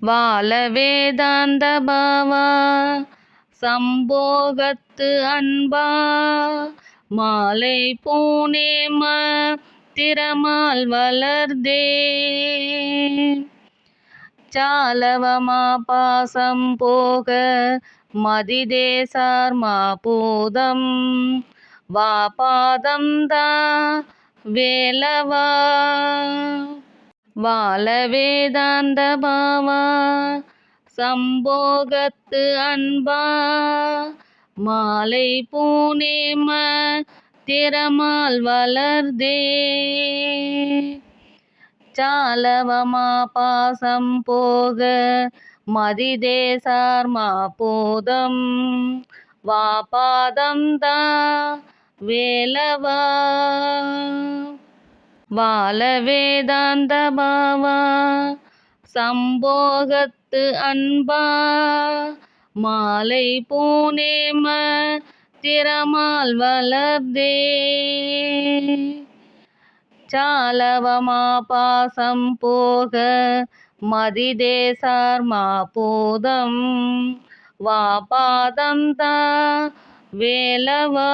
வாழ வேதாந்த பாவா சம்போகத்து அன்பா மாலை பூனேம திறமால் வளர்தே சாலவமா பாசம் போக மதிதேசார் மாபூதம் வா பாதம் தா வேலவா வாழ வேதாந்த பாவா சம்போகத்து அன்பா மாலை பூனேம திறமால் வளர்தே சாலவமா பாசம் போக மதிதேசார் மாபூதம் வா பாதம் தா வேலவா வாழ வேதாந்த பாவா சம்போகத்து அன்பா மாலை பூனேம திறமால் வளர்தே சாலவமா பாசம் போக மதிதேசார் மாபூதம் வா பாதம் தா வேலவா